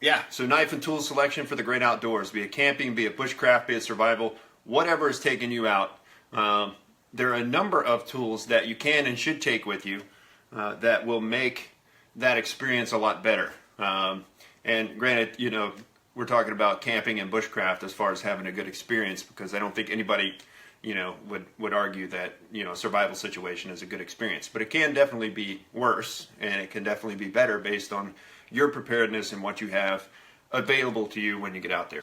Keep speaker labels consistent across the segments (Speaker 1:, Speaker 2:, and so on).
Speaker 1: Yeah, so knife and tool selection for the great outdoors, be it camping, be it bushcraft, be it survival, whatever is taking you out. There are a number of tools that you can and should take with you that will make that experience a lot better. And granted, you know, we're talking about camping and bushcraft as far as having a good experience, because I don't think anybody, you know, would argue that, you know, a survival situation is a good experience. But it can definitely be worse, and it can definitely be better based on your preparedness and what you have available to you when you get out there.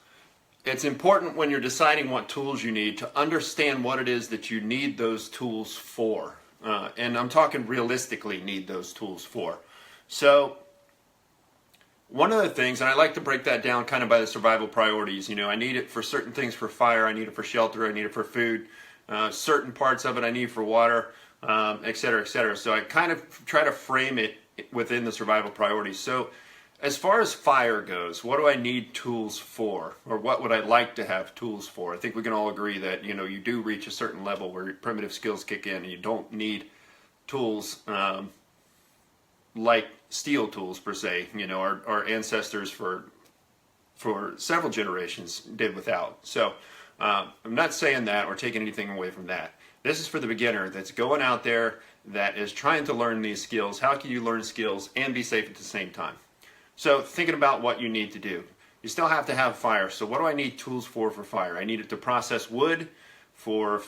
Speaker 1: It's important when you're deciding what tools you need to understand what it is that you need those tools for. And I'm talking realistically need those tools for. So one of the things, and I like to break that down kind of by the survival priorities, you know, I need it for certain things for fire, I need it for shelter, I need it for food, certain parts of it I need for water, et cetera, et cetera. So I kind of try to frame it within the survival priorities. So as far as fire goes, what do I need tools for? Or what would I like to have tools for? I think we can all agree that, you know, you do reach a certain level where your primitive skills kick in and you don't need tools like steel tools per se. You know, our ancestors for several generations did without. So I'm not saying that or taking anything away from that. This is for the beginner that's going out there that is trying to learn these skills. How can you learn skills and be safe at the same time? So thinking about what you need to do. You still have to have fire. So what do I need tools for fire? I need it to process wood for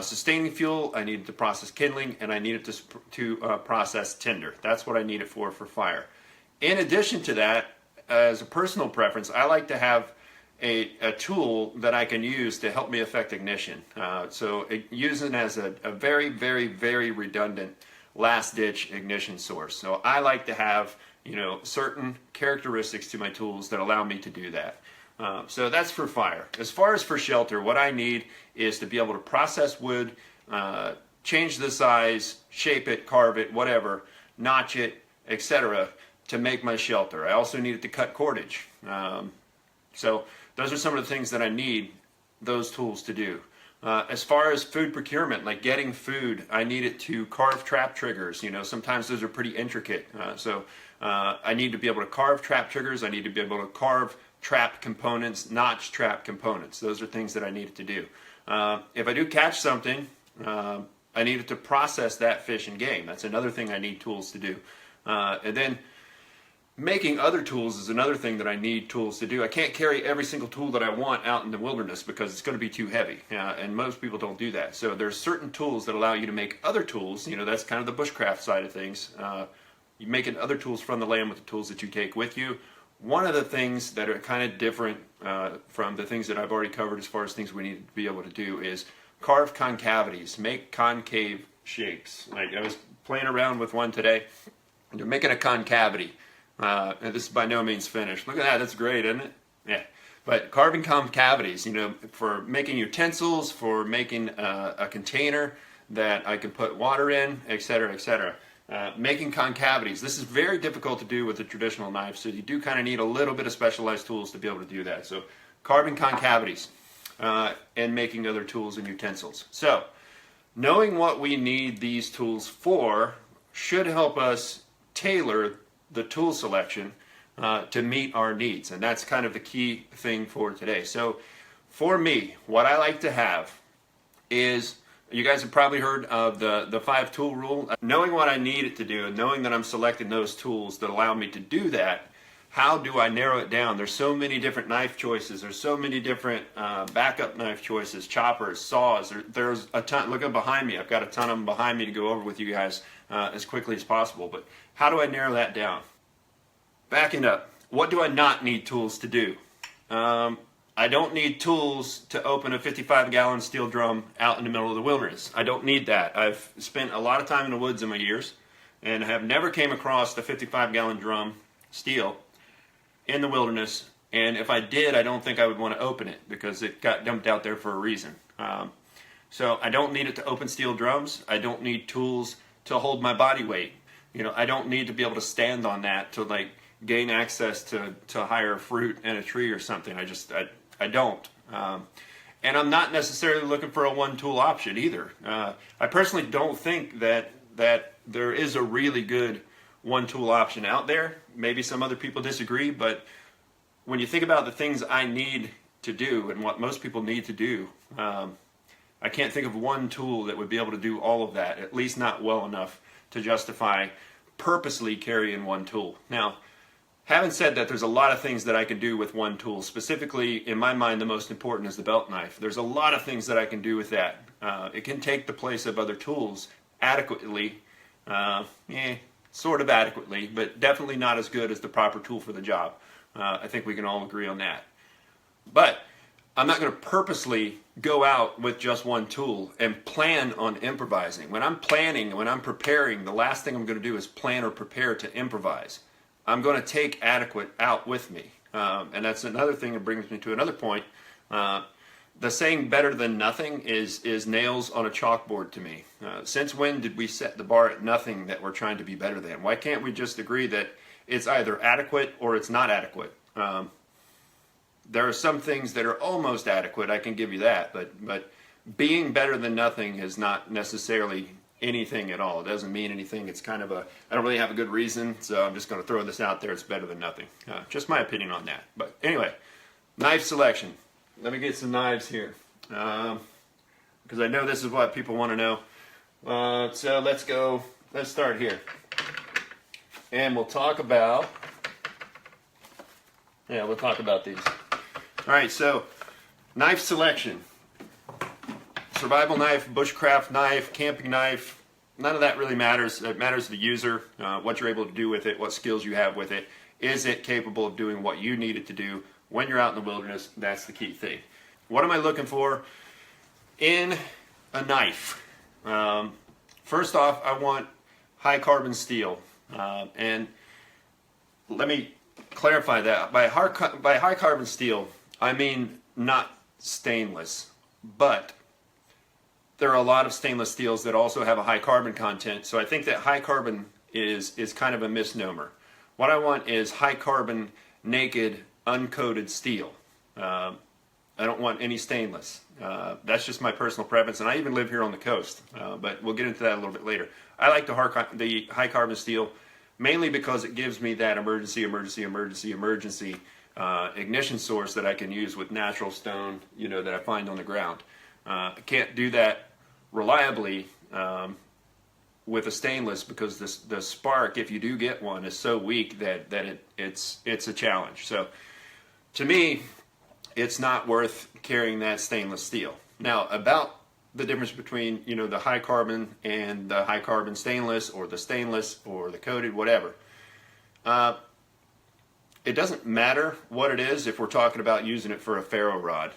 Speaker 1: sustaining fuel. I need it to process kindling, and I need it to process tinder. That's what I need it for fire. In addition to that, as a personal preference, I like to have a tool that I can use to help me affect ignition. So using as a very, very, very redundant last-ditch ignition source. So I like to have, you know, certain characteristics to my tools that allow me to do that. So that's for fire. As far as for shelter, what I need is to be able to process wood, change the size, shape it, carve it, whatever, notch it, etc., to make my shelter. I also need it to cut cordage. So those are some of the things that I need those tools to do. As far as food procurement, like getting food, I need it to carve trap triggers. You know, sometimes those are pretty intricate. So I need to be able to carve trap triggers. I need to be able to carve trap components, notch trap components. Those are things that I need it to do. If I do catch something, I need it to process that fish and game. That's another thing I need tools to do. And then making other tools is another thing that I need tools to do. I can't carry every single tool that I want out in the wilderness because it's going to be too heavy, and most people don't do that. So there's certain tools that allow you to make other tools. You know, that's kind of the bushcraft side of things. You're making other tools from the land with the tools that you take with you. One of the things that are kind of different from the things that I've already covered as far as things we need to be able to do is carve concavities, make concave shapes. Like I was playing around with one today. They're making a concavity. And this is by no means finished. Look at that, that's great, isn't it? Yeah. But carving concavities, you know, for making utensils, for making a container that I can put water in, etc., etc. Making concavities. This is very difficult to do with a traditional knife, so you do kind of need a little bit of specialized tools to be able to do that. So carving concavities and making other tools and utensils. So knowing what we need these tools for should help us tailor the tool selection to meet our needs, and that's kind of the key thing for today. So for me, what I like to have is, you guys have probably heard of the 5 tool rule. Knowing what I need it to do and knowing that I'm selecting those tools that allow me to do that, how do I narrow it down? There's so many different knife choices. There's so many different backup knife choices, choppers, saws. There's a ton. Look up behind me. I've got a ton of them behind me to go over with you guys as quickly as possible. But how do I narrow that down? Backing up, what do I not need tools to do? I don't need tools to open a 55-gallon steel drum out in the middle of the wilderness. I don't need that. I've spent a lot of time in the woods in my years and have never came across the 55-gallon drum steel in the wilderness, and if I did, I don't think I would want to open it because it got dumped out there for a reason. So I don't need it to open steel drums. I don't need tools to hold my body weight. You know, I don't need to be able to stand on that to like gain access to higher fruit in a tree or something. I don't. And I'm not necessarily looking for a one-tool option either. I personally don't think that there is a really good one-tool option out there. Maybe some other people disagree, but when you think about the things I need to do and what most people need to do, I can't think of one tool that would be able to do all of that, at least not well enough to justify purposely carrying one tool. Now, having said that, there's a lot of things that I can do with one tool. Specifically, in my mind, the most important is the belt knife. There's a lot of things that I can do with that. It can take the place of other tools adequately, sort of adequately, but definitely not as good as the proper tool for the job. I think we can all agree on that. But I'm not going to purposely go out with just one tool and plan on improvising. When I'm planning, when I'm preparing, the last thing I'm going to do is plan or prepare to improvise. I'm going to take adequate out with me. And that's another thing that brings me to another point. The saying better than nothing is nails on a chalkboard to me. Since when did we set the bar at nothing that we're trying to be better than? Why can't we just agree that it's either adequate or it's not adequate? There are some things that are almost adequate, I can give you that, but being better than nothing is not necessarily anything at all. It doesn't mean anything. It's kind of I don't really have a good reason, so I'm just going to throw this out there. It's better than nothing. Just my opinion on that. But anyway, knife selection. Let me get some knives here, because I know this is what people want to know. So let's start here. And we'll talk about these. All right, so knife selection. Survival knife, bushcraft knife, camping knife, none of that really matters. It matters to the user, what you're able to do with it, what skills you have with it. Is it capable of doing what you need it to do when you're out in the wilderness? That's the key thing. What am I looking for in a knife? First off, I want high carbon steel. And let me clarify that. By high carbon steel, I mean not stainless, but there are a lot of stainless steels that also have a high carbon content, so I think that high carbon is kind of a misnomer. What I want is high carbon, naked, uncoated steel. I don't want any stainless. That's just my personal preference, and I even live here on the coast, but we'll get into that a little bit later. I like the high carbon steel mainly because it gives me that emergency ignition source that I can use with natural stone, that I find on the ground. I can't do that reliably with a stainless because the spark, if you do get one, is so weak that it's a challenge. So to me, it's not worth carrying that stainless steel. Now, about the difference between the high carbon and the high carbon stainless or the coated, whatever. It doesn't matter what it is if we're talking about using it for a ferro rod.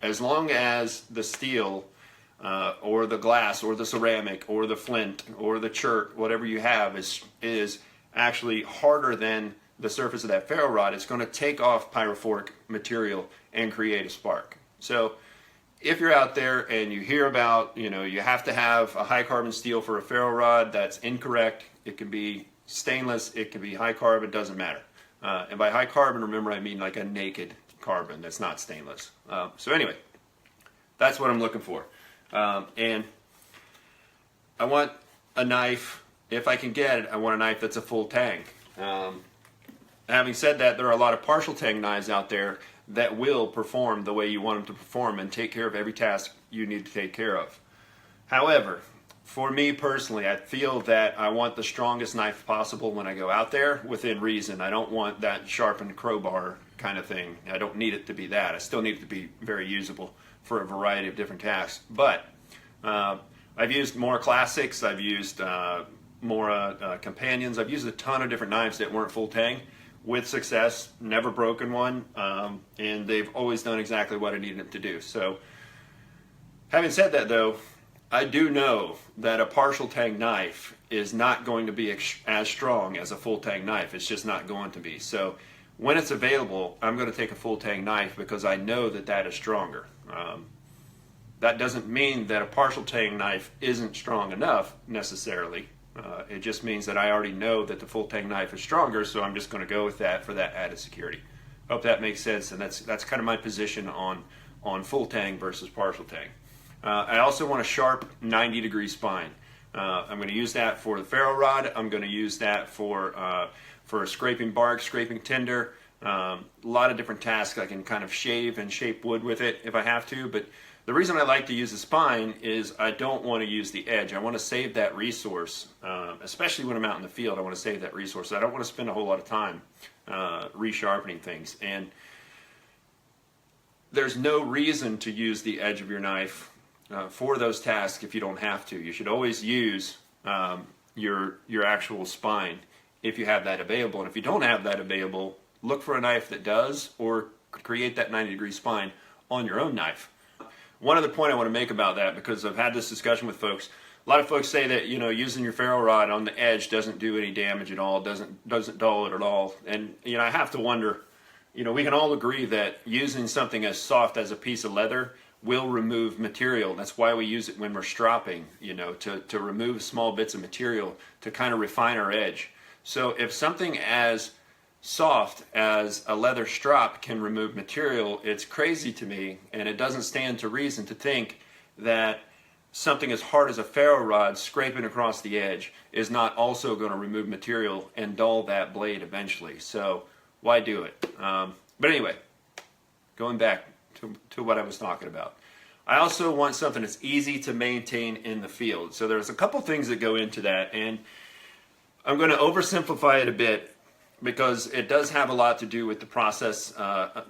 Speaker 1: As long as the steel or the glass or the ceramic or the flint or the chert, whatever you have, is actually harder than the surface of that ferro rod, it's going to take off pyrophoric material and create a spark. So if you're out there and you hear about, you have to have a high carbon steel for a ferro rod, that's incorrect. It can be stainless, it can be high carbon, doesn't matter. And by high carbon, remember, I mean like a naked carbon that's not stainless. So anyway, that's what I'm looking for. And I want a knife, if I can get it, I want a knife that's a full tang. Having said that, there are a lot of partial tang knives out there that will perform the way you want them to perform and take care of every task you need to take care of. However, for me personally, I feel that I want the strongest knife possible when I go out there within reason. I don't want that sharpened crowbar kind of thing. I don't need it to be that. I still need it to be very usable for a variety of different tasks. But I've used MORA Classics, I've used MORA Companions, I've used a ton of different knives that weren't full tang with success, never broken one, and they've always done exactly what I needed them to do. So having said that though, I do know that a partial tang knife is not going to be as strong as a full tang knife. It's just not going to be. So when it's available, I'm going to take a full tang knife because I know that that is stronger. That doesn't mean that a partial tang knife isn't strong enough necessarily. It just means that I already know that the full tang knife is stronger, so I'm just going to go with that for that added security. Hope that makes sense, and that's kind of my position on full tang versus partial tang. I also want a sharp 90-degree spine. I'm going to use that for the ferro rod. I'm going to use that for scraping bark, scraping tinder. A lot of different tasks. I can kind of shave and shape wood with it if I have to, but the reason I like to use the spine is I don't want to use the edge. I want to save that resource, especially when I'm out in the field. I want to save that resource. I don't want to spend a whole lot of time resharpening things. And there's no reason to use the edge of your knife for those tasks if you don't have to. You should always use your actual spine if you have that available. And if you don't have that available, look for a knife that does, or create that 90-degree spine on your own knife. One other point I want to make about that, because I've had this discussion with folks. A lot of folks say that, you know, using your ferro rod on the edge doesn't do any damage at all, doesn't dull it at all. And, you know, I have to wonder, you know, we can all agree that using something as soft as a piece of leather will remove material. That's why we use it when we're stropping, you know, to remove small bits of material to kind of refine our edge. So if something as soft as a leather strop can remove material, it's crazy to me, and it doesn't stand to reason to think that something as hard as a ferro rod scraping across the edge is not also going to remove material and dull that blade eventually. So why do it? But anyway, going back to what I was talking about. I also want something that's easy to maintain in the field. So there's a couple things that go into that, and I'm going to oversimplify it a bit, because it does have a lot to do with the process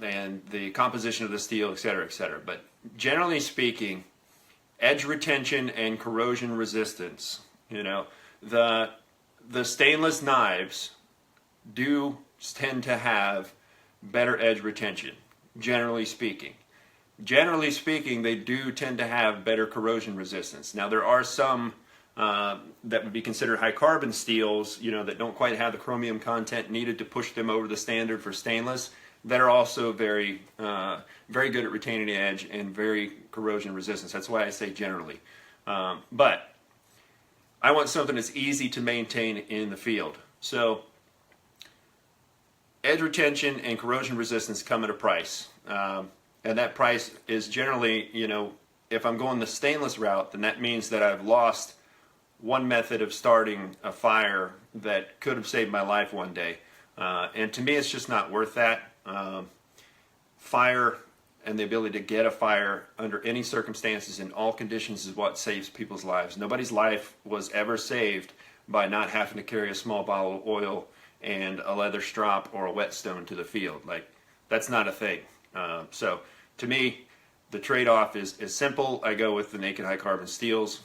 Speaker 1: and the composition of the steel, etc., etc. But generally speaking, edge retention and corrosion resistance, you know, the stainless knives do tend to have better edge retention, generally speaking. Generally speaking, they do tend to have better corrosion resistance. Now, there are some that would be considered high carbon steels, you know, that don't quite have the chromium content needed to push them over the standard for stainless, that are also very good at retaining the edge and very corrosion resistance. That's why I say generally. But I want something that's easy to maintain in the field. So edge retention and corrosion resistance come at a price. And that price is generally, you know, if I'm going the stainless route, then that means that I've lost one method of starting a fire that could have saved my life one day. And to me, it's just not worth that. Fire and the ability to get a fire under any circumstances in all conditions is what saves people's lives. Nobody's life was ever saved by not having to carry a small bottle of oil and a leather strop or a whetstone to the field. Like, that's not a thing. So to me, the trade-off is simple. I go with the naked high carbon steels.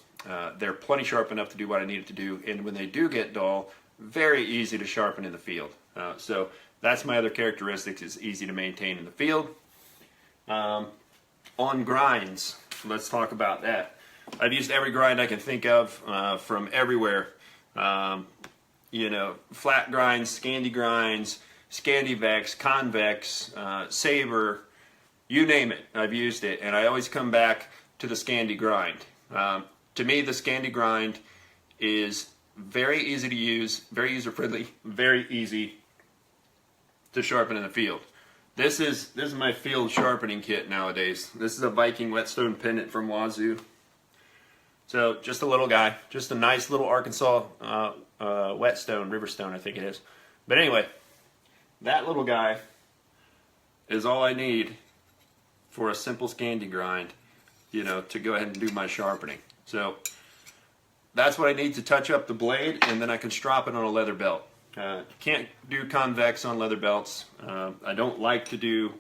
Speaker 1: They're plenty sharp enough to do what I need it to do, and when they do get dull, very easy to sharpen in the field. So that's my other characteristics, is easy to maintain in the field. On grinds, let's talk about that. I've used every grind I can think of from everywhere. You know, flat grinds, Scandivex, convex, saber, you name it, I've used it, and I always come back to the Scandi grind. To me, the Scandi grind is very easy to use, very user-friendly, very easy to sharpen in the field. This is my field sharpening kit nowadays. This is a Viking whetstone pendant from Wazoo. So just a little guy, just a nice little Arkansas whetstone, riverstone I think it is. But anyway, that little guy is all I need for a simple Scandi grind, you know, to go ahead and do my sharpening. So that's what I need to touch up the blade, and then I can strop it on a leather belt. Can't do convex on leather belts. I don't like to do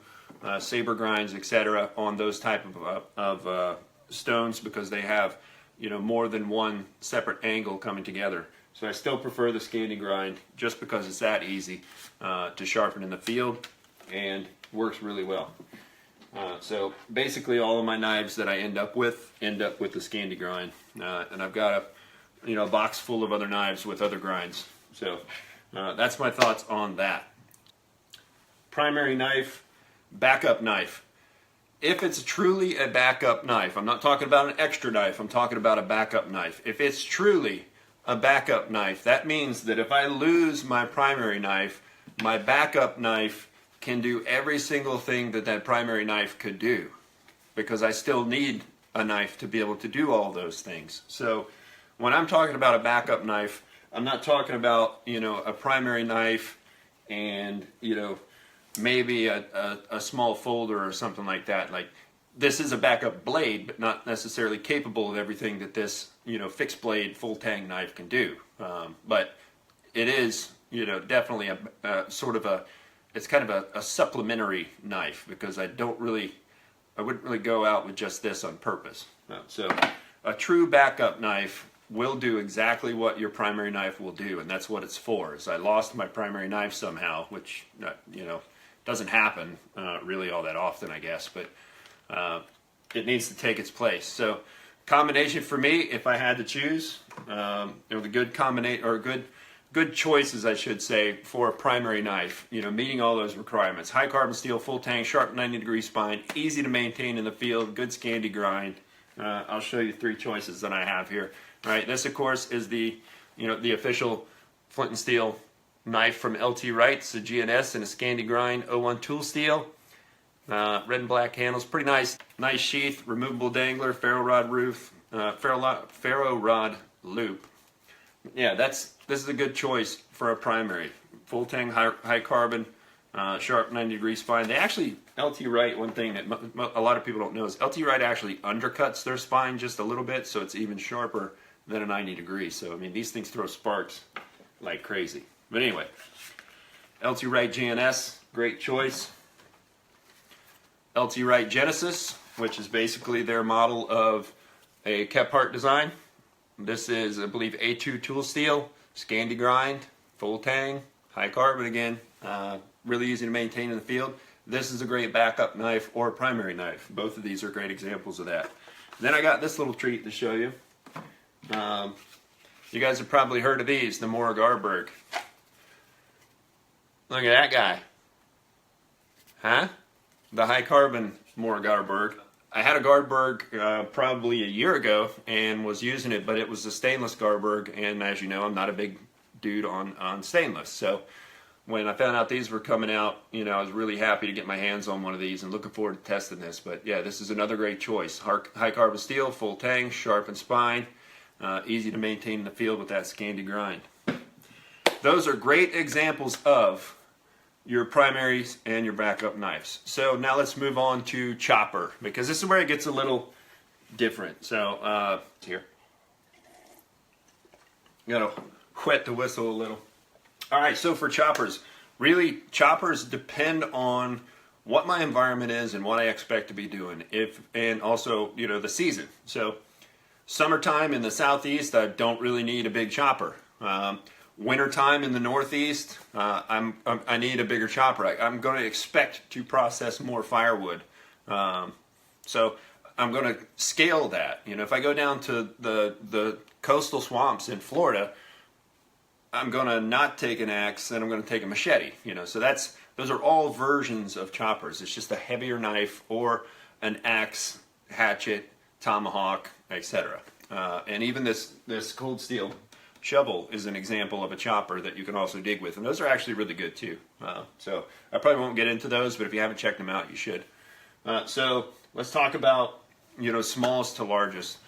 Speaker 1: saber grinds, etc. on those type of stones, because they have, you know, more than one separate angle coming together. So I still prefer the Scandi grind just because it's that easy to sharpen in the field and works really well. So basically all of my knives that I end up with the Scandi grind, and I've got a box full of other knives with other grinds. So that's my thoughts on that. Primary knife, backup knife. If it's truly a backup knife, I'm not talking about an extra knife, I'm talking about a backup knife. If it's truly a backup knife, that means that if I lose my primary knife, my backup knife can do every single thing that that primary knife could do, because I still need a knife to be able to do all those things. So when I'm talking about a backup knife, I'm not talking about, you know, a primary knife and, you know, maybe a small folder or something like that. Like, this is a backup blade, but not necessarily capable of everything that this, you know, fixed blade full tang knife can do. But it is, you know, definitely a sort of a, it's kind of a supplementary knife, because I wouldn't really go out with just this on purpose. So a true backup knife will do exactly what your primary knife will do, and that's what it's for. Is I lost my primary knife somehow, which, you know, doesn't happen really all that often, I guess, but it needs to take its place. So combination for me, if I had to choose, you know, the good combination, or good choices, I should say, for a primary knife, you know, meeting all those requirements: high carbon steel, full tang, sharp 90-degree spine, easy to maintain in the field, good Scandi grind. I'll show you 3 choices that I have here. All right, this of course is the, you know, the official flint and steel knife from LT Wright. It's a GNS and a Scandi grind 01 tool steel. Red and black handles, pretty nice sheath, removable dangler, ferro rod roof, ferro rod loop. Yeah, this is a good choice for a primary. Full tang, high carbon, sharp 90-degree spine. They actually, LT Wright, one thing that a lot of people don't know is LT Wright actually undercuts their spine just a little bit, so it's even sharper than a 90 degree. So I mean, these things throw sparks like crazy. But anyway, LT Wright GNS, great choice. LT Wright Genesis, which is basically their model of a Kephart design. This is, I believe, A2 tool steel, Scandi grind, full tang, high carbon again, really easy to maintain in the field. This is a great backup knife or primary knife. Both of these are great examples of that. Then I got this little treat to show you. You guys have probably heard of these, the MORA Garberg. Look at that guy. Huh? The high carbon MORA Garberg. I had a Garberg probably a year ago and was using it, but it was a stainless Garberg, and as you know, I'm not a big dude on stainless. So when I found out these were coming out, you know, I was really happy to get my hands on one of these and looking forward to testing this. But yeah, this is another great choice. High carbon steel, full tang, sharpened spine, easy to maintain in the field with that Scandi grind. Those are great examples of your primaries and your backup knives. So now let's move on to chopper, because this is where it gets a little different. So here, you gotta wet the whistle a little. All right, so for choppers, really choppers depend on what my environment is and what I expect to be doing, and also, you know, the season. So summertime in the southeast, I don't really need a big chopper. Wintertime in the northeast, I need a bigger chopper. I'm going to expect to process more firewood, so I'm going to scale that. You know, if I go down to the coastal swamps in Florida, I'm going to not take an axe and I'm going to take a machete. You know, so those are all versions of choppers. It's just a heavier knife or an axe, hatchet, tomahawk, etc. And even this cold steel shovel is an example of a chopper that you can also dig with, and those are actually really good too. So I probably won't get into those, but if you haven't checked them out, you should. So let's talk about, you know, smallest to largest.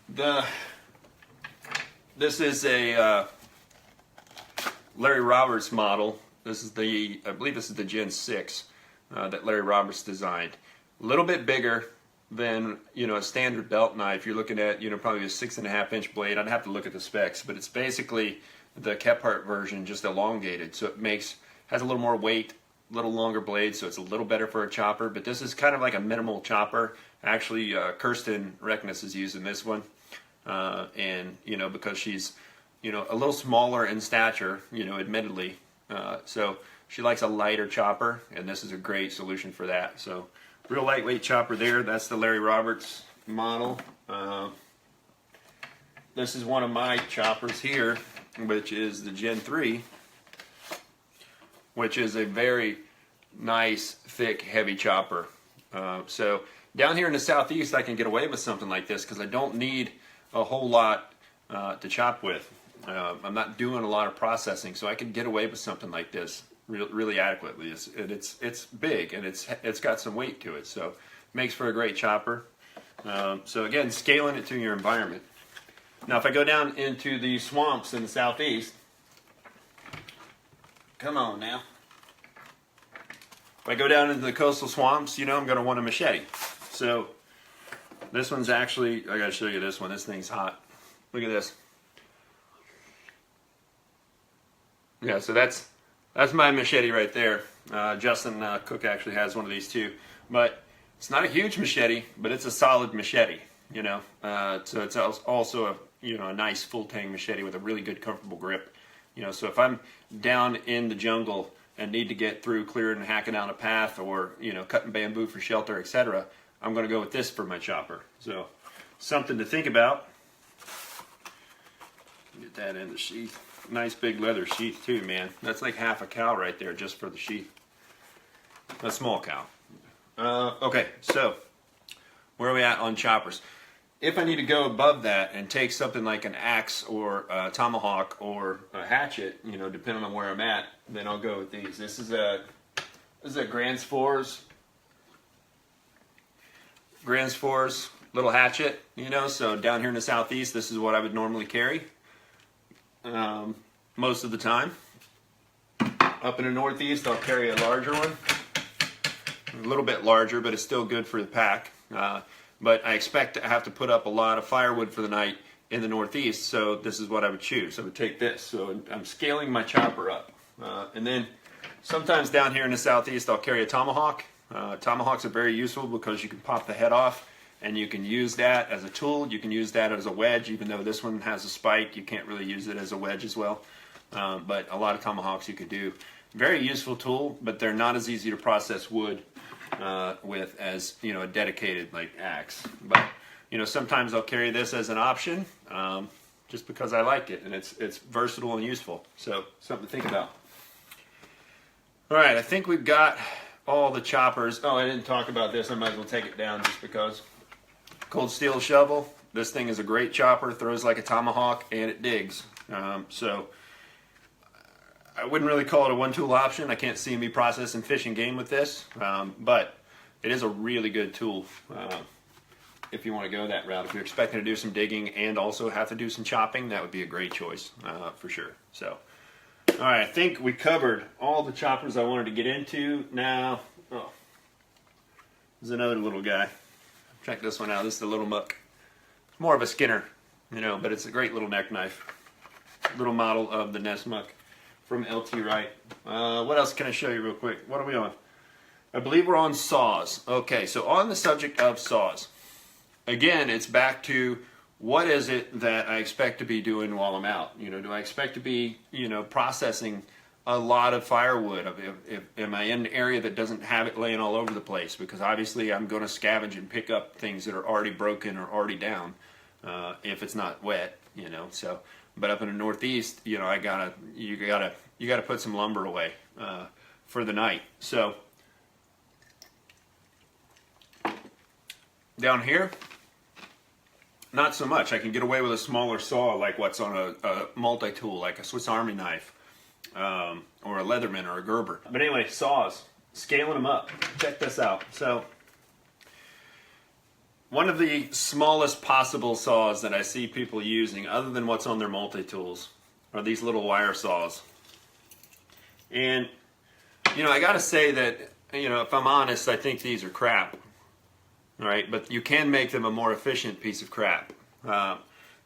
Speaker 1: This is a Larry Roberts model. This is I believe this is the Gen 6 that Larry Roberts designed. A little bit bigger than, you know, a standard belt knife. You're looking at, you know, probably a 6.5-inch blade. I'd have to look at the specs, but it's basically the Kephart version, just elongated. So it has a little more weight, a little longer blade, so it's a little better for a chopper. But this is kind of like a minimal chopper. Actually, Kirsten Reckness is using this one, and you know, because she's, you know, a little smaller in stature, you know, admittedly. So she likes a lighter chopper, and this is a great solution for that. So real lightweight chopper there. That's the Larry Roberts model. This is one of my choppers here, which is the Gen 3, which is a very nice, thick, heavy chopper. So down here in the southeast, I can get away with something like this because I don't need a whole lot to chop with. I'm not doing a lot of processing, so I can get away with something like this really adequately. It's big, and it's got some weight to it, so it makes for a great chopper. So again, scaling it to your environment. Now if I go down into the swamps in the southeast, come on now. if I go down into the coastal swamps, you know, I'm going to want a machete. So this one's actually, I got to show you this one. This thing's hot. Look at this. Yeah, so that's my machete right there. Justin Cook actually has one of these too. But it's not a huge machete, but it's a solid machete, you know. So it's also a, you know, a nice full tang machete with a really good comfortable grip. You know, so if I'm down in the jungle and need to get through clearing and hacking out a path, or, you know, cutting bamboo for shelter, etc., I'm going to go with this for my chopper. So something to think about. Get that in the sheath. Nice big leather sheath too, man. That's like half a cow right there just for the sheath. A small cow. Okay, so where are we at on choppers? If I need to go above that and take something like an axe or a tomahawk or a hatchet, you know, depending on where I'm at, then I'll go with these. This is a Grand Spores little hatchet, you know. So down here in the southeast, this is what I would normally carry most of the time. Up in the northeast, I'll carry a larger one, a little bit larger, but it's still good for the pack. But I expect to have to put up a lot of firewood for the night in the northeast, so this is what I would choose. I would take this. So I'm scaling my chopper up. And then sometimes down here in the southeast, I'll carry a tomahawk. Tomahawks are very useful because you can pop the head off and you can use that as a tool. You can use that as a wedge, even though this one has a spike. You can't really use it as a wedge as well. But a lot of tomahawks you could do. Very useful tool, but they're not as easy to process wood with as, you know, a dedicated like axe. But, you know, sometimes I'll carry this as an option just because I like it, and it's versatile and useful. So something to think about. All right, I think we've got all the choppers. Oh, I didn't talk about this. I might as well take it down just because. Cold steel shovel. This thing is a great chopper. Throws like a tomahawk, and it digs. So I wouldn't really call it a one-tool option. I can't see me processing fish and game with this, but it is a really good tool if you want to go that route. If you're expecting to do some digging and also have to do some chopping, that would be a great choice for sure. So, all right, I think we covered all the choppers I wanted to get into. Now, oh, there's another little guy. Check this one out. This is the Little Muck. It's more of a Skinner, you know, but it's a great little neck knife. Little model of the Nest Muck from LT Wright. What else can I show you real quick? What are we on? I believe we're on saws. Okay, so on the subject of saws, again, it's back to what is it that I expect to be doing while I'm out? You know, do I expect to be, you know, processing a lot of firewood? Am I in an area that doesn't have it laying all over the place? Because obviously I'm going to scavenge and pick up things that are already broken or already down if it's not wet, you know. So, but up in the northeast, you know, you gotta put some lumber away for the night. So down here, not so much. I can get away with a smaller saw, like what's on a multi-tool, like a Swiss Army knife, or a Leatherman or a Gerber. But anyway, saws, scaling them up. Check this out. So one of the smallest possible saws that I see people using, other than what's on their multi-tools, are these little wire saws. And, you know, I gotta say that, you know, if I'm honest, I think these are crap. All right, but you can make them a more efficient piece of crap.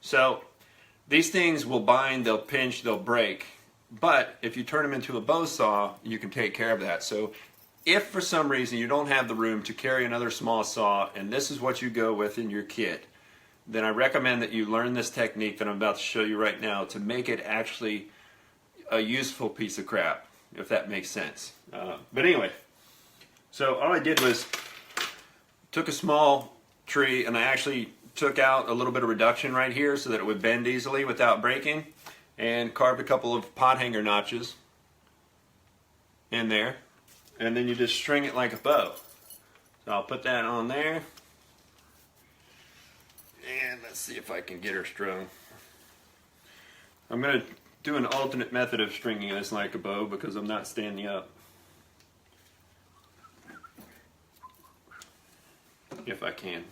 Speaker 1: So these things will bind, they'll pinch, they'll break. But if you turn them into a bow saw, you can take care of that. So if for some reason you don't have the room to carry another small saw, and this is what you go with in your kit, then I recommend that you learn this technique that I'm about to show you right now to make it actually a useful piece of crap, if that makes sense. But anyway, so all I did was took a small tree and I actually took out a little bit of reduction right here so that it would bend easily without breaking, and carved a couple of pot hanger notches in there, and then you just string it like a bow. So I'll put that on there, and let's see if I can get her strung. I'm going to do an alternate method of stringing this like a bow because I'm not standing up. If I can.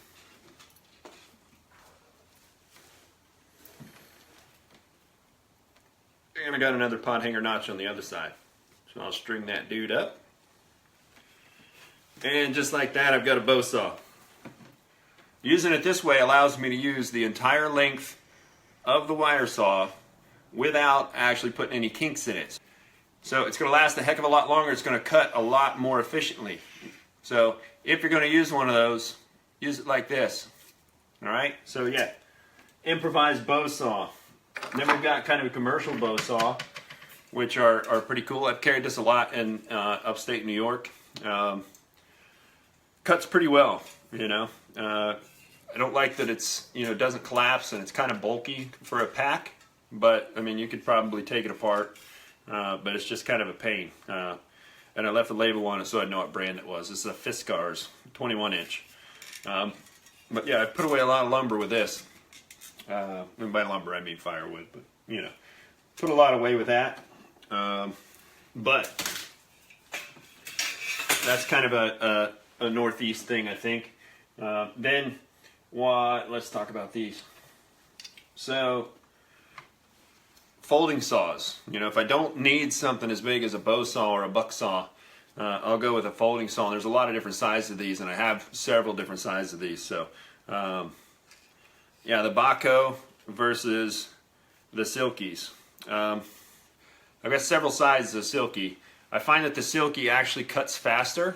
Speaker 1: And I got another pot hanger notch on the other side. So I'll string that dude up. And just like that, I've got a bow saw. Using it this way allows me to use the entire length of the wire saw without actually putting any kinks in it. So it's going to last a heck of a lot longer. It's going to cut a lot more efficiently. So if you're going to use one of those, use it like this. Alright, so yeah, improvised bow saw. Then we've got kind of a commercial bow saw, which are pretty cool. I've carried this a lot in upstate New York. Cuts pretty well, you know. I don't like that it's, you know, doesn't collapse and it's kind of bulky for a pack, but I mean you could probably take it apart, but it's just kind of a pain. And I left the label on it so I'd know what brand it was. This is a Fiskars 21 inch. But yeah, I put away a lot of lumber with this. And by lumber I mean firewood, but you know, put a lot away with that. But that's kind of a Northeast thing, I think. Then let's talk about these. So folding saws. You know, if I don't need something as big as a bow saw or a buck saw, I'll go with a folding saw. And there's a lot of different sizes of these, and I have several different sizes of these. So yeah, the BAHCO versus the SILKYs. I've got several sizes of SILKY. I find that the SILKY actually cuts faster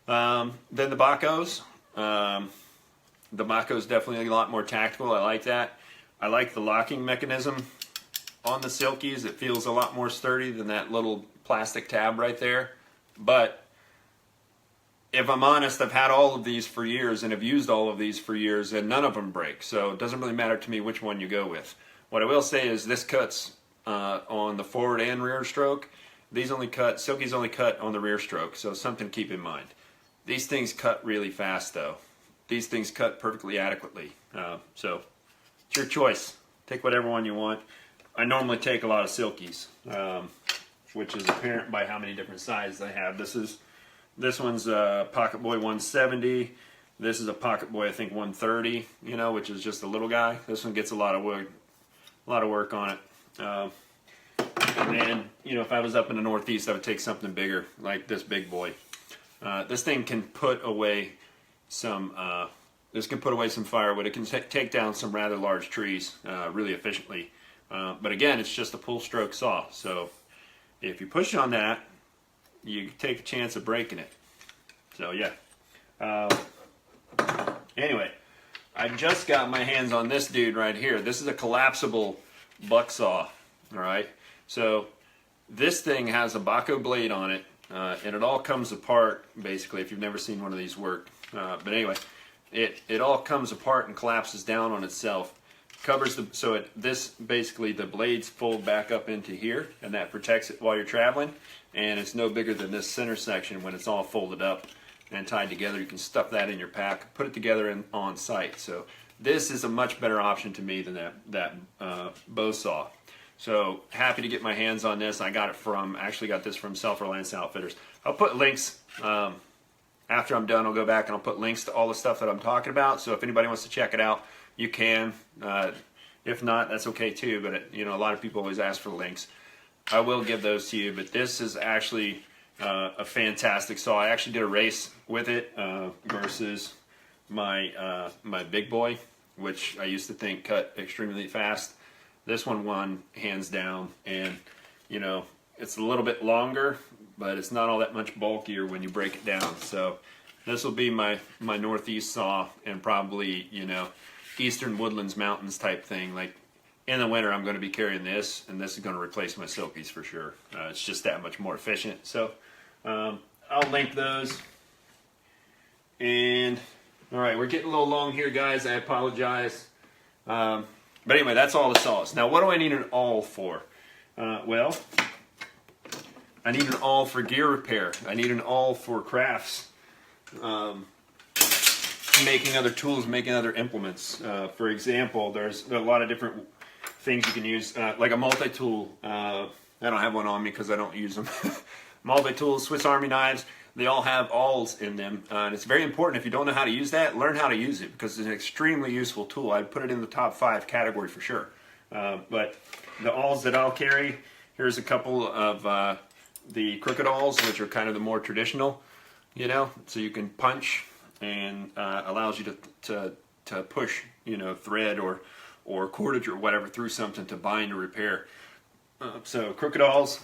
Speaker 1: than the BAHCOs. The BAHCO is definitely a lot more tactical. I like that. I like the locking mechanism on the SILKYs. It feels a lot more sturdy than that little plastic tab right there. But if I'm honest, I've had all of these for years and have used all of these for years, and none of them break. So it doesn't really matter to me which one you go with. What I will say is this cuts on the forward and rear stroke. SILKYs only cut on the rear stroke, so something to keep in mind. These things cut really fast though. These things cut perfectly adequately. So it's your choice. Take whatever one you want. I normally take a lot of SILKYs, which is apparent by how many different sizes I have. This one's a Pocket Boy 170. This is a Pocket Boy, I think 130. You know, which is just a little guy. This one gets a lot of work on it. And then, you know, if I was up in the Northeast, I would take something bigger, like this big boy. This thing can put away some firewood. It can take down some rather large trees really efficiently. But again, it's just a pull stroke saw. So if you push on that, you take a chance of breaking it. So yeah. Anyway, I just got my hands on this dude right here. This is a collapsible buck saw. All right. So this thing has a BAHCO blade on it. And it all comes apart basically if you've never seen one of these work. But anyway, it all comes apart and collapses down on itself. Covers this basically the blades fold back up into here, and that protects it while you're traveling. And it's no bigger than this center section when it's all folded up and tied together. You can stuff that in your pack, put it together on site. So this is a much better option to me than that bow saw. So happy to get my hands on this. I actually got this from Self-Reliance Outfitters. I'll put links, after I'm done I'll go back and I'll put links to all the stuff that I'm talking about. So if anybody wants to check it out, you can. If not, that's okay too, but you know, a lot of people always ask for links. I will give those to you, but this is actually a fantastic saw. I actually did a race with it versus my Big Boy, which I used to think cut extremely fast. This one won hands down, and you know, it's a little bit longer, but it's not all that much bulkier when you break it down. So this will be my Northeast saw, and probably, you know, Eastern Woodlands Mountains type thing. Like in the winter I'm going to be carrying this, and this is going to replace my SILKYs for sure. It's just that much more efficient. So I'll link those. And alright, we're getting a little long here, guys. I apologize. But anyway, that's all the saws. Now, what do I need an awl for? Well, I need an awl for gear repair. I need an awl for crafts, making other tools, making other implements. For example, there's a lot of different things you can use, like a multi-tool. I don't have one on me because I don't use them. Multi-tools, Swiss Army knives, they all have awls in them. And it's very important, if you don't know how to use that, learn how to use it, because it's an extremely useful tool. I'd put it in the top 5 category for sure. But the awls that I'll carry, here's a couple of the crooked awls, which are kind of the more traditional. you know, so you can punch, and allows you to push, you know, thread or cordage or whatever through something to bind or repair. So crooked awls,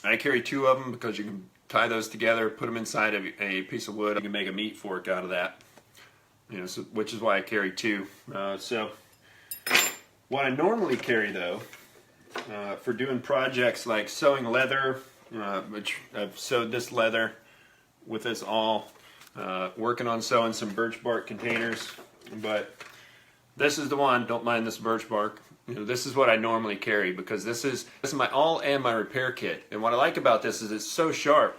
Speaker 1: I carry 2 of them because you can tie those together, put them inside of a piece of wood. You can make a meat fork out of that, you know, so, which is why I carry 2. So what I normally carry though, for doing projects like sewing leather, which I've sewed this leather with this awl, working on sewing some birch bark containers, but this is the one, don't mind this birch bark. You know, this is what I normally carry because this is my awl and my repair kit. And what I like about this is it's so sharp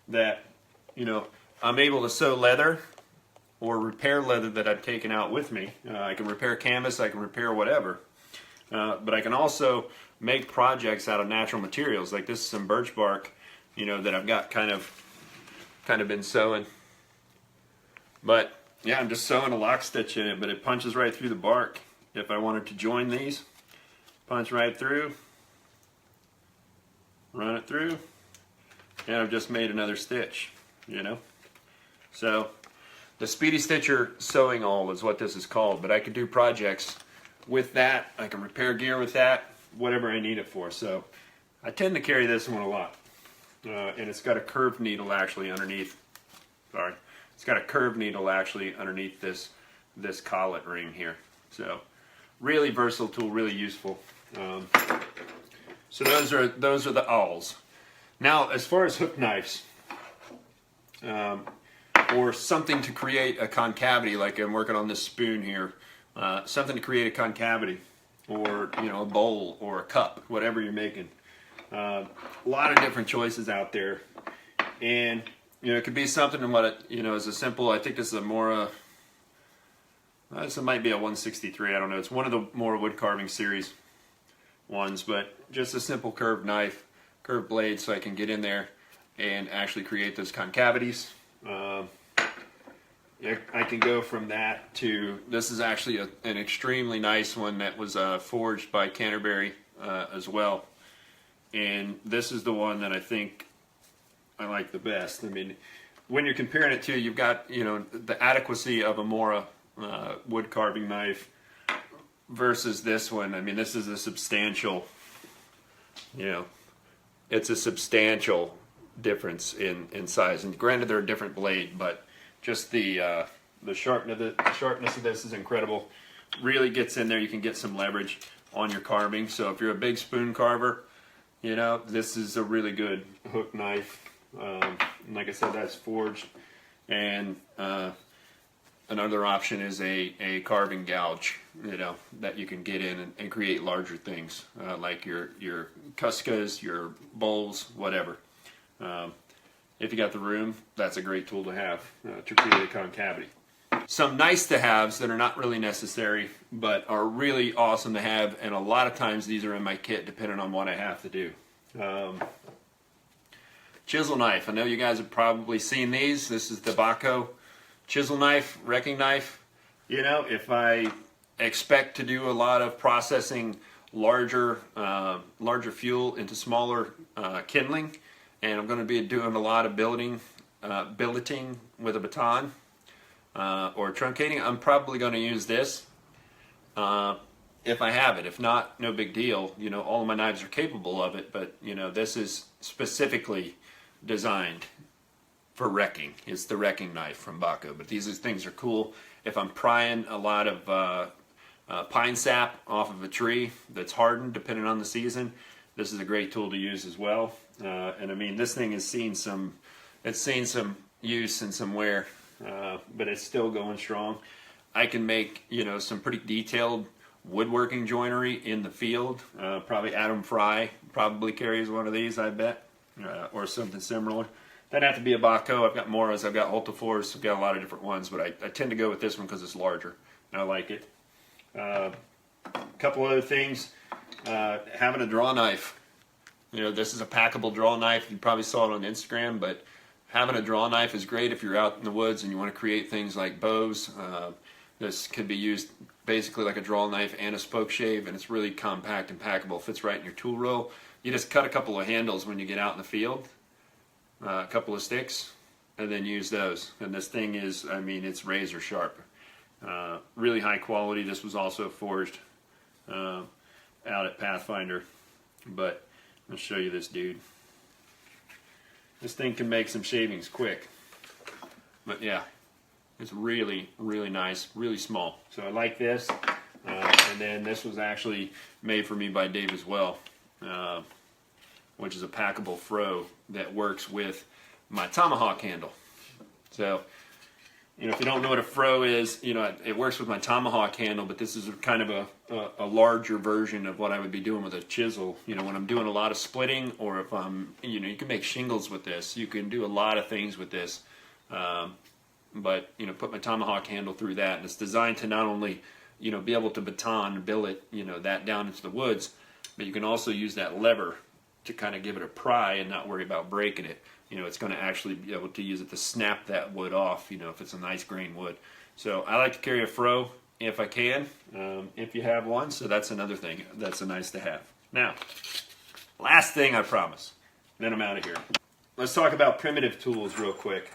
Speaker 1: that, you know, I'm able to sew leather or repair leather that I've taken out with me. I can repair canvas, I can repair whatever. But I can also make projects out of natural materials. Like this is some birch bark, you know, that I've got kind of been sewing. But yeah, I'm just sewing a lock stitch in it, but it punches right through the bark. If I wanted to join these, punch right through, run it through, and I've just made another stitch, you know. So the Speedy Stitcher sewing awl is what this is called, but I can do projects with that. I can repair gear with that, whatever I need it for. So I tend to carry this one a lot. And it's got a curved needle actually underneath. Sorry. It's got a curved needle actually underneath this collet ring here. So really versatile tool, really useful. So those are the awls. Now as far as hook knives, or something to create a concavity, like I'm working on this spoon here, something to create a concavity, or you know, a bowl or a cup, whatever you're making. A lot of different choices out there, and you know, it could be something in what it, you know, is a simple. I think this is a MORA. This might be a 163. I don't know. It's one of the MORA wood carving series ones, but just a simple curved knife, curved blade, so I can get in there and actually create those concavities. Yeah, I can go from that to, this is actually an extremely nice one that was forged by Canterbury as well. And this is the one that I think I like the best. I mean, when you're comparing it to, you've got, you know, the adequacy of a MORA wood carving knife versus this one. I mean, this is a substantial, you know, it's a substantial difference in size. And granted, they're a different blade, but just the sharpness of this is incredible. Really gets in there. You can get some leverage on your carving. So if you're a big spoon carver, you know, this is a really good hook knife. Like I said, that's forged. And another option is a carving gouge, you know, that you can get in and create larger things, like your Cuscas, your bowls, whatever. If you got the room, that's a great tool to have to create a concavity. Some nice to haves that are not really necessary, but are really awesome to have, and a lot of times these are in my kit depending on what I have to do. Chisel knife. I know you guys have probably seen these. This is the BAHCO chisel knife, wrecking knife. You know, if I expect to do a lot of processing larger fuel into smaller kindling, and I'm going to be doing a lot of billeting with a baton or truncating, I'm probably going to use this if I have it. If not, no big deal. You know, all of my knives are capable of it, but you know, this is specifically designed for wrecking. It's the wrecking knife from BAHCO, but these things are cool. If I'm prying a lot of pine sap off of a tree that's hardened, depending on the season, this is a great tool to use as well. And I mean, this thing has seen some use and some wear, but it's still going strong. I can make, you know, some pretty detailed woodworking joinery in the field. Probably Adam Fry probably carries one of these, I bet, or something similar. Doesn't have to be a BAHCO. I've got MORAs, I've got Ultifors, I've got a lot of different ones, but I tend to go with this one because it's larger, and I like it. A couple other things. Having a draw knife. You know, this is a packable draw knife. You probably saw it on Instagram, but having a draw knife is great if you're out in the woods and you want to create things like bows. This could be used basically like a draw knife and a spoke shave, and it's really compact and packable. Fits right in your tool roll. You just cut a couple of handles when you get out in the field, a couple of sticks, and then use those. And this thing is, I mean, it's razor sharp. Really high quality. This was also forged out at Pathfinder. But I'll show you this dude. This thing can make some shavings quick. But yeah, it's really, really nice, really small. So I like this. And then this was actually made for me by Dave as well, which is a packable fro that works with my Tomahawk handle. So, you know, if you don't know what a fro is, you know, it works with my Tomahawk handle, but this is kind of a larger version of what I would be doing with a chisel. You know, when I'm doing a lot of splitting, or if I'm, you know, you can make shingles with this. You can do a lot of things with this. But, you know, put my Tomahawk handle through that, and it's designed to not only, you know, be able to baton, billet, you know, that down into the woods, but you can also use that lever to kind of give it a pry and not worry about breaking it. You know, it's going to actually be able to use it to snap that wood off, you know, if it's a nice grain wood. So I like to carry a fro if I can, if you have one, so that's another thing that's a nice to have. Now, last thing I promise, then I'm out of here. Let's talk about primitive tools real quick.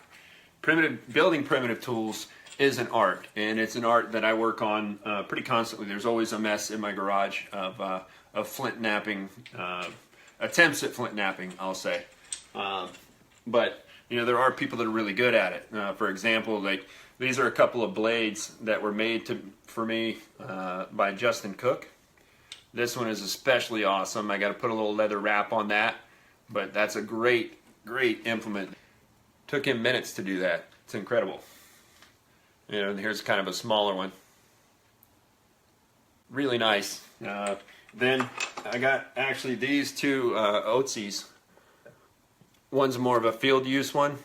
Speaker 1: Building primitive tools is an art, and it's an art that I work on pretty constantly. There's always a mess in my garage of flint knapping, attempts at flint knapping, I'll say. But you know, there are people that are really good at it. For example, like these are a couple of blades that were made for me by Justin Cook. This one is especially awesome. I got to put a little leather wrap on that, but that's a great implement. Took him minutes to do that. It's incredible. You know, and here's kind of a smaller one. Really nice. Then I got actually these two Oatseys. One's more of a field use one,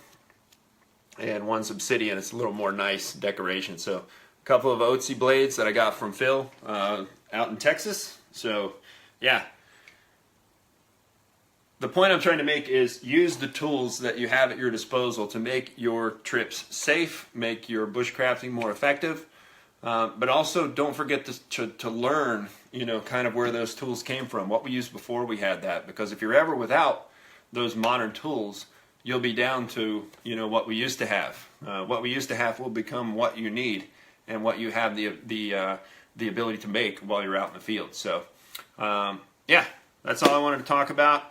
Speaker 1: and one's obsidian. It's a little more nice decoration. So a couple of Oatsey blades that I got from Phil out in Texas. So yeah. The point I'm trying to make is use the tools that you have at your disposal to make your trips safe, make your bushcrafting more effective, but also don't forget to learn, you know, kind of where those tools came from, what we used before we had that. Because if you're ever without those modern tools, you'll be down to, you know, what we used to have. What we used to have will become what you need and what you have the ability to make while you're out in the field. So, yeah, that's all I wanted to talk about.